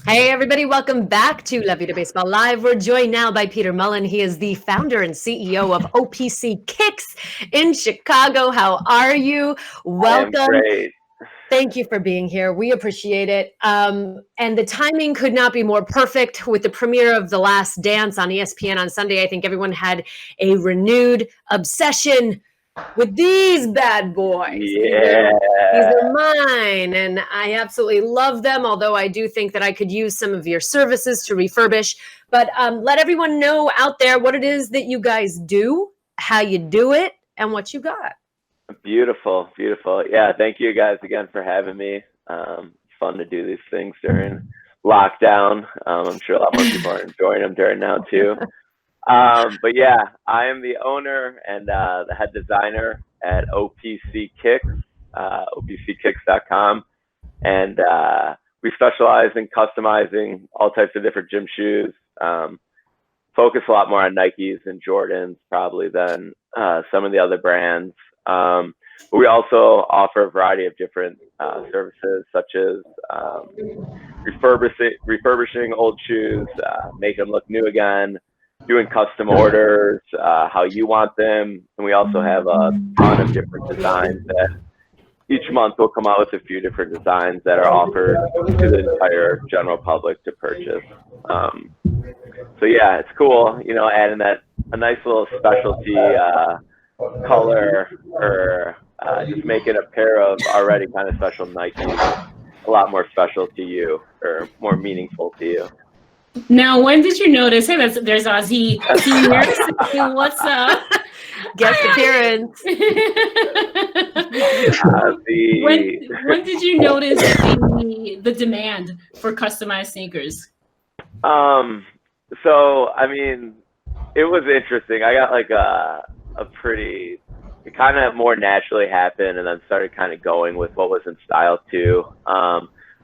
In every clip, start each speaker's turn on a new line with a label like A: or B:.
A: Hey, everybody, welcome back to La Vida Baseball Live. We're joined now by Peter Mullin. He is the founder and CEO of OPC Kicks in Chicago. How are you?
B: I am
A: Welcome.
B: great.
A: Thank you for being here. We appreciate it. And the timing could not be more perfect with the premiere of The Last Dance on ESPN on Sunday. I think everyone had a renewed obsession with these bad boys.
B: Yeah.
A: These are mine, and I absolutely love them, although I do think that I could use some of your services to refurbish. But let everyone know out there what it is that you guys do, how you do it, and what you got.
B: Beautiful, beautiful. Yeah, thank you guys again for having me. Fun to do these things during lockdown. I'm sure a lot more people are enjoying them during now too. But yeah, I am the owner and the head designer at OPC Kicks, opckicks.com. And we specialize in customizing all types of different gym shoes. Focus a lot more on Nikes and Jordans probably than some of the other brands. But we also offer a variety of different services, such as refurbishing old shoes, make them look new again, doing custom orders, how you want them. And we also have a ton of different designs that each month we'll come out with a few different designs that are offered to the entire general public to purchase. So yeah, it's cool, adding that a nice little specialty color or just making a pair of already kind of special Nikes a lot more special to you or more meaningful to you.
C: Now, when did you notice? Hey, there's Ozzy here. What's up?
A: Guest appearance.
C: When did you notice the demand for customized sneakers?
B: So I mean, it was interesting. I got like a pretty, it kind of more naturally happened, and then started kind of going with what was in style too.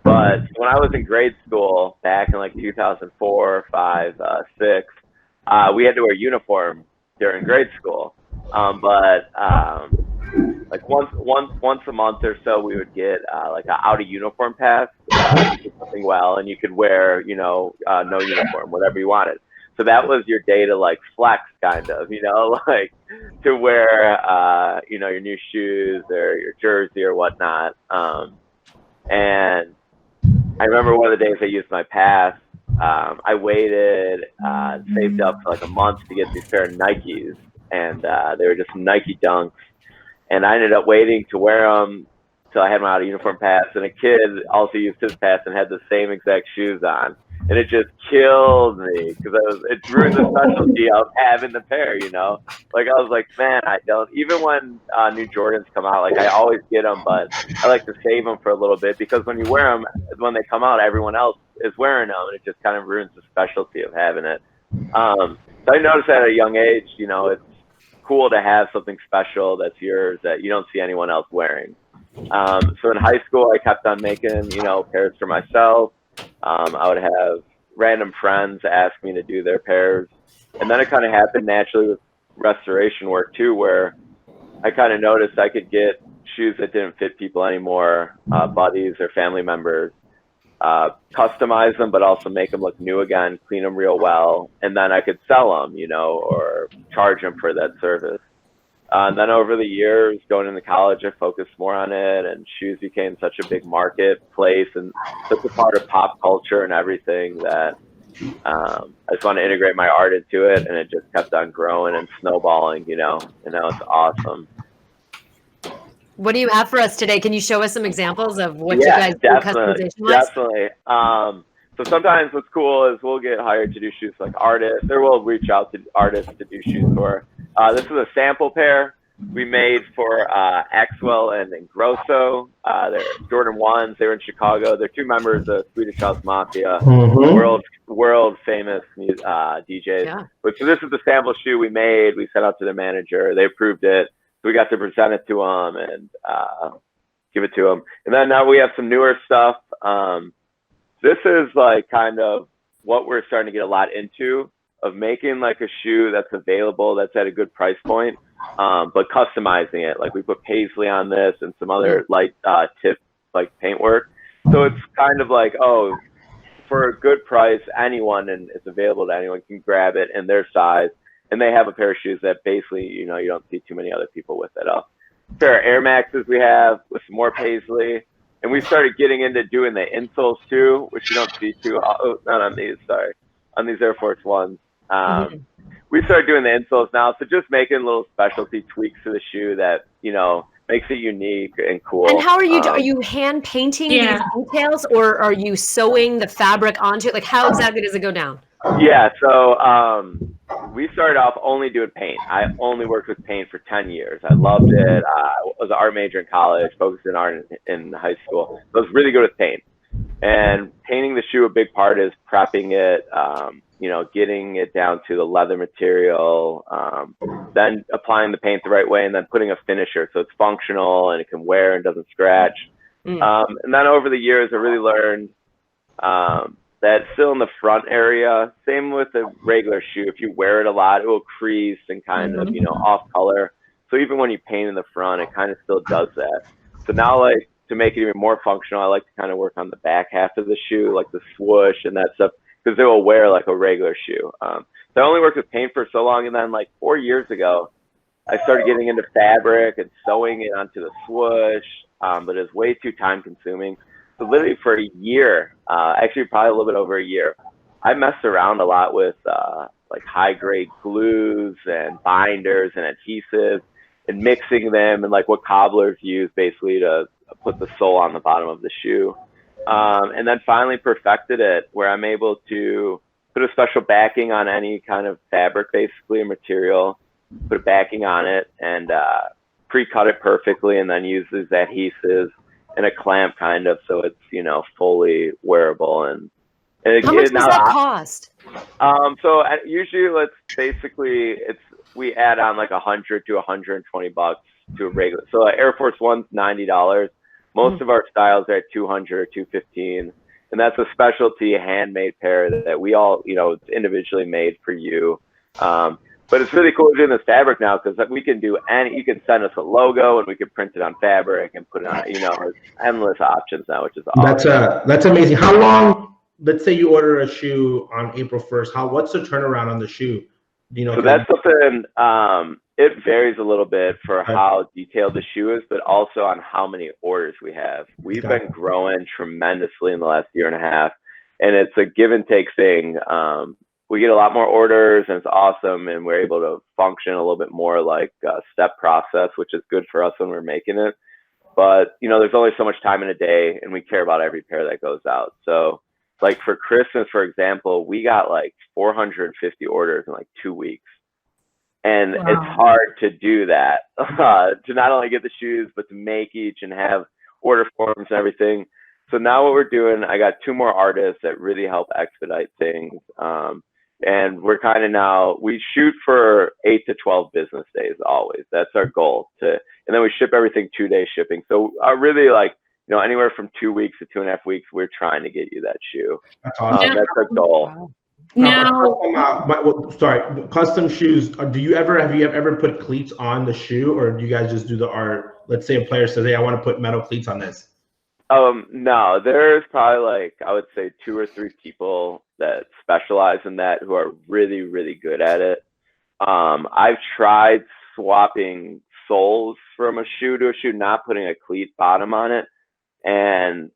B: But when I was in grade school back in like 2004, 5, 6, we had to wear uniform during grade school. Like once a month or so, we would get like an out of uniform pass. You did something well, and you could wear, no uniform, whatever you wanted. So that was your day to like flex, kind of, like to wear, your new shoes or your jersey or whatnot. And I remember one of the days I used my pass. I waited, saved up for like a month to get these pair of Nikes, and they were just Nike Dunks. And I ended up waiting to wear them till I had my out of uniform pass. And a kid also used his pass and had the same exact shoes on. And it just killed me because it ruined the specialty of having the pair, Like I was like, man, I don't. Even when new Jordans come out, like I always get them, but I like to save them for a little bit because when you wear them, when they come out, everyone else is wearing them, and it just kind of ruins the specialty of having it. So I noticed that at a young age, it's cool to have something special that's yours that you don't see anyone else wearing. So in high school, I kept on making, pairs for myself. I would have random friends ask me to do their pairs. And then it kind of happened naturally with restoration work too, where I kind of noticed I could get shoes that didn't fit people anymore, buddies or family members, customize them, but also make them look new again, clean them real well. And then I could sell them, or charge them for that service. And then over the years, going into college, I focused more on it, and shoes became such a big marketplace and such a part of pop culture and everything that I just want to integrate my art into it, and it just kept on growing and snowballing, and now it's awesome.
A: What do you have for us today? Can you show us some examples of what you guys do customization-wise?
B: Definitely. So sometimes what's cool is we'll get hired to do shoes like artists, or we'll reach out to artists to do shoes for. This is a sample pair we made for Axwell and Grosso. They're Jordan 1s. They were in Chicago. They're two members of Swedish House Mafia, world famous DJs. Yeah. But so this is the sample shoe we made. We sent out to the manager. They approved it. So we got to present it to them and give it to them. And then now we have some newer stuff. This is like kind of what we're starting to get a lot into, of making like a shoe that's available, that's at a good price point, but customizing it. Like we put paisley on this and some other light tip like paintwork. So it's kind of like, for a good price, anyone, and it's available to anyone, can grab it in their size. And they have a pair of shoes that basically, you know, you don't see too many other people with it. A pair of Air Maxes we have with some more paisley. And we started getting into doing the insoles too, which you don't see too. Oh, not on these, sorry. On these Air Force Ones. We started doing the insoles now. So just making little specialty tweaks to the shoe that, you know, makes it unique and cool.
A: And how are you hand painting these details, or are you sewing the fabric onto it? Like, how exactly does it go down?
B: Yeah, so we started off only doing paint. I only worked with paint for 10 years. I loved it. I was an art major in college, focused in art in high school. So I was really good with paint. And painting the shoe, a big part is prepping it, you know, getting it down to the leather material, then applying the paint the right way, and then putting a finisher so it's functional and it can wear and doesn't scratch. And then over the years, I really learned that still in the front area, same with a regular shoe, if you wear it a lot, it will crease and kind of, you know, off color. So even when you paint in the front, it kind of still does that. So now, like, to make it even more functional, I like to kind of work on the back half of the shoe, like the swoosh and that stuff, because it will wear like a regular shoe. So I only worked with paint for so long, and then like 4 years ago, I started getting into fabric and sewing it onto the swoosh, but it's way too time consuming. So literally for a year, actually probably a little bit over a year, I messed around a lot with like high grade glues and binders and adhesives and mixing them and like what cobblers use basically to put the sole on the bottom of the shoe. And then finally perfected it where I'm able to put a special backing on any kind of fabric, basically a material, put a backing on it and pre-cut it perfectly, and then use these adhesives and a clamp kind of so it's, you know, fully wearable. And
A: how much does that cost?
B: So usually we add on like $100 to $120 to a regular. So Air Force One's $90. Most of our styles are at $200 or $215, and that's a specialty handmade pair that we all, you know, it's individually made for you. But it's really cool doing this fabric now because we can do you can send us a logo and we can print it on fabric and put it on, you know, there's endless options now, which is awesome.
D: That's amazing. How long, let's say you order a shoe on April 1st, what's the turnaround on the shoe? You know,
B: so that's something, it varies a little bit for how detailed the shoe is, but also on how many orders we have. We've been growing tremendously in the last year and a half, and it's a give and take thing. We get a lot more orders and it's awesome, and we're able to function a little bit more like a step process, which is good for us when we're making it. But, you know, there's only so much time in a day, and we care about every pair that goes out. So like for Christmas, for example, we got like 450 orders in like 2 weeks. And it's hard to do that, to not only get the shoes, but to make each and have order forms and everything. So now what we're doing, I got 2 more artists that really help expedite things. And we're kind of we shoot for 8 to 12 business days always. That's our goal and then we ship everything 2-day shipping. So really, like, you know, anywhere from 2 weeks to 2.5 weeks, we're trying to get you that shoe. That's awesome. That's our goal.
D: Now, custom shoes. Have you ever put cleats on the shoe, or do you guys just do the art? Let's say a player says, "Hey, I want to put metal cleats on this."
B: No, there's probably like, I would say 2 or 3 people that specialize in that who are really, really good at it. I've tried swapping soles from a shoe to a shoe, not putting a cleat bottom on it, and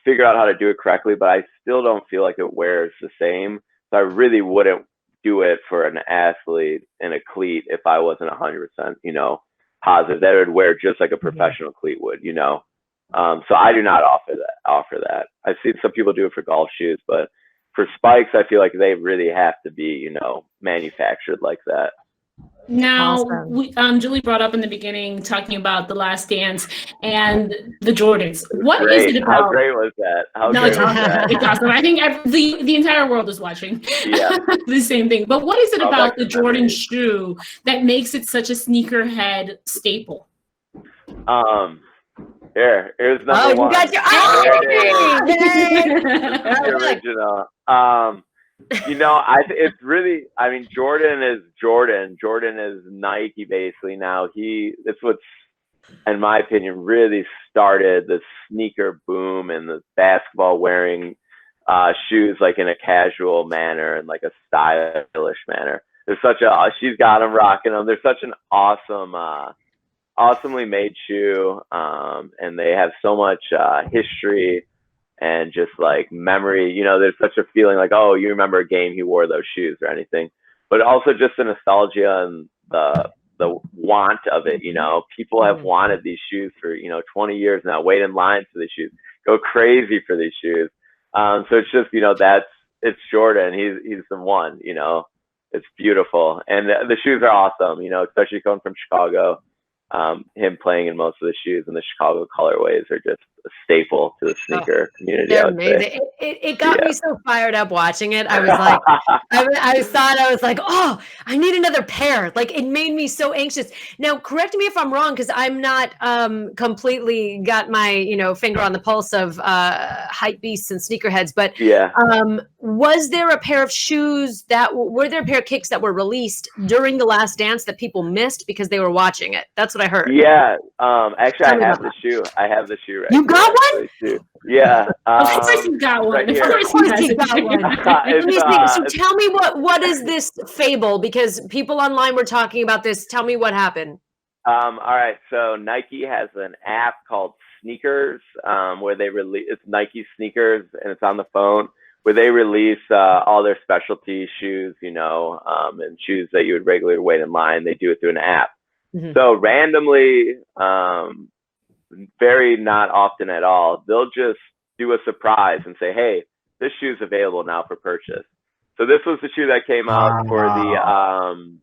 B: figure out how to do it correctly, but I still don't feel like it wears the same. So I really wouldn't do it for an athlete in a cleat if I wasn't 100%, you know, positive that it would wear just like a professional cleat would, you know. So I do not offer that. I've seen some people do it for golf shoes, but for spikes, I feel like they really have to be, you know, manufactured like that.
C: Now, Julie brought up in the beginning talking about The Last Dance and the Jordans. What is it about?
B: How great was that?
C: It's awesome. I think the entire world is watching the same thing. But what is it about the Jordan shoe that makes it such a sneakerhead staple?
B: Here's number one.
A: You got your
B: the original. You know, it's really, I mean, Jordan is Jordan. Jordan is Nike basically now. That's what's, in my opinion, really started the sneaker boom and the basketball wearing shoes like in a casual manner and like a stylish manner. There's she's got them, rocking them. They're such an awesome, awesomely made shoe, and they have so much history and just like memory. You know, there's such a feeling like, oh, you remember a game you wore those shoes or anything, but also just the nostalgia and the want of it. You know, people have wanted these shoes for 20 years now, wait in line for these shoes, go crazy for these shoes. So it's just it's Jordan. He's the one. It's beautiful, and the shoes are awesome. Especially coming from Chicago. Him playing in most of the shoes and the Chicago colorways are just a staple to the sneaker community.
A: They're amazing. It got me so fired up watching it. I was like, I was like, oh, I need another pair. Like, it made me so anxious. Now, correct me if I'm wrong, because I'm not completely got my finger on the pulse of hype beasts and sneakerheads. But was there a pair of shoes were there a pair of kicks that were released during the Last Dance that people missed because they were watching it? That's what I heard.
B: Yeah. Actually, I have the shoe. I have the shoe right
A: You got one?
B: Yeah.
C: Of course you got one.
B: Right,
C: of course you got one.
A: Let me see. So tell me what is this fable? Because people online were talking about this. Tell me what happened.
B: All right. So Nike has an app called Sneakers, where they release it's Nike Sneakers, and it's on the phone, where they release all their specialty shoes, and shoes that you would regularly wait in line. They do it through an app. Mm-hmm. So randomly, very not often at all, they'll just do a surprise and say, hey, this shoe's available now for purchase. So this was the shoe that came out for the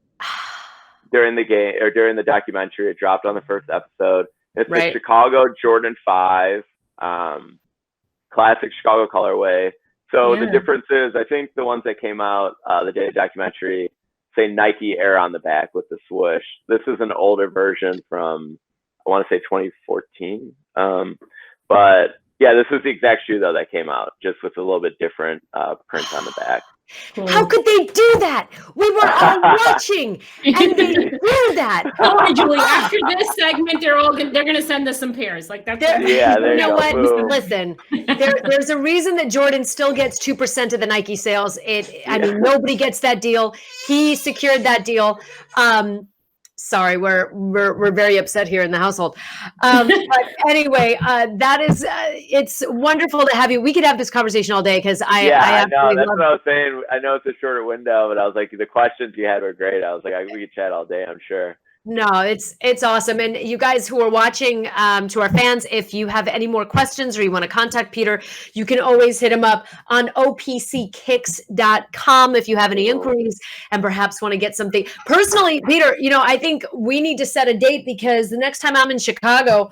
B: during the game, or during the documentary. It dropped on the first episode. It's the Chicago Jordan 5 classic Chicago colorway. So the difference is, I think the ones that came out the day of the documentary say Nike Air on the back with the swoosh. This is an older version from, I want to say 2014. But yeah, this was the exact shoe though that came out, just with a little bit different print on the back.
A: How could they do that? We were all watching, and they do that.
C: Don't worry, Julie. After this segment, they're gonna send us some pairs. Like that's
B: there
A: you know what?
B: Boom.
A: Listen, there's a reason that Jordan still gets 2% of the Nike sales. I mean, nobody gets that deal. He secured that deal. Sorry, we're very upset here in the household. But anyway, that is it's wonderful to have you. We could have this conversation all day because I
B: know that's what I was saying. I know it's a shorter window, but I was like, the questions you had were great. I was like, we could chat all day, I'm sure.
A: No, it's awesome. And you guys who are watching, to our fans, if you have any more questions or you want to contact Peter, you can always hit him up on opckicks.com if you have any inquiries and perhaps want to get something. Personally, Peter, I think we need to set a date, because the next time I'm in Chicago,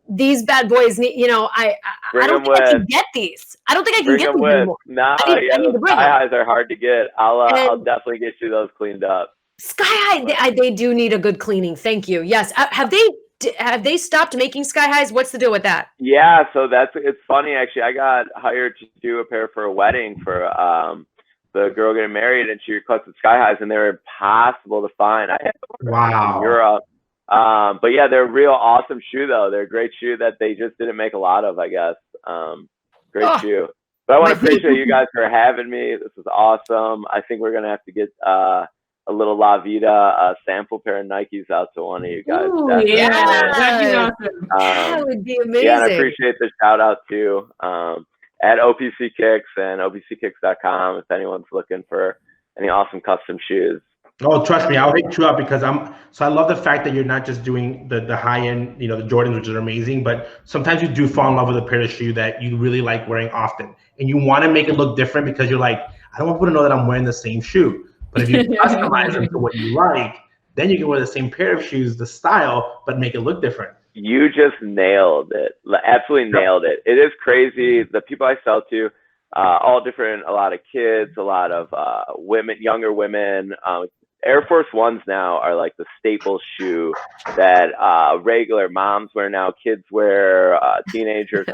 A: these bad boys need, I don't think I can get these. I don't think I can get them anymore.
B: No, I need to bring them. High highs are hard to get. I'll definitely get you those cleaned up.
A: Sky High, they do need a good cleaning. Thank you. Yes. Have they stopped making Sky Highs? What's the deal with that?
B: Yeah, so it's funny actually. I got hired to do a pair for a wedding for the girl getting married, and she requested Sky Highs, and they were impossible to find. I had them in Europe. But yeah, they're a real awesome shoe though. They're a great shoe that they just didn't make a lot of, I guess. Great shoe. But I want to appreciate you guys for having me. This is awesome. I think we're gonna have to get a little La Vida sample pair of Nikes out to one of you guys.
C: Ooh, that'd be awesome.
A: That would be amazing.
B: Yeah, and I appreciate the shout out too. At OPC Kicks and OPCKicks.com if anyone's looking for any awesome custom shoes.
D: Oh, trust me, I'll hit you up, because I love the fact that you're not just doing the high end, the Jordans, which are amazing, but sometimes you do fall in love with a pair of shoe that you really like wearing often, and you want to make it look different, because you're like, I don't want people to know that I'm wearing the same shoe. But if you customize them to what you like, then you can wear the same pair of shoes, the style, but make it look different.
B: You just nailed it. Absolutely nailed it. It is crazy. The people I sell to, all different, a lot of kids, a lot of women, younger women. Air Force Ones now are like the staple shoe that regular moms wear now, kids wear, teenagers.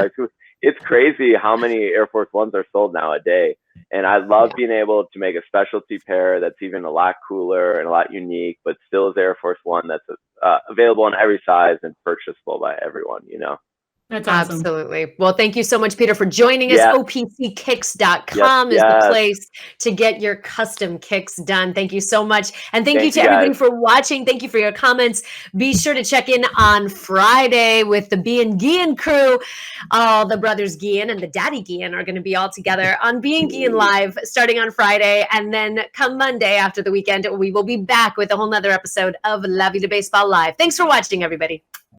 B: It's crazy how many Air Force Ones are sold now a day. And I love being able to make a specialty pair that's even a lot cooler and a lot unique, but still is Air Force One that's available in every size and purchasable by everyone,
C: That's awesome.
A: Absolutely. Well, thank you so much, Peter, for joining us. OPCKicks.com is the place to get your custom kicks done. Thank you so much. And thank you to everybody for watching. Thank you for your comments. Be sure to check in on Friday with the Bean Gian crew. All the brothers Gian and the daddy Gian are going to be all together on Bean Gian Live starting on Friday. And then come Monday after the weekend, we will be back with a whole nother episode of La Vida Baseball Live. Thanks for watching, everybody.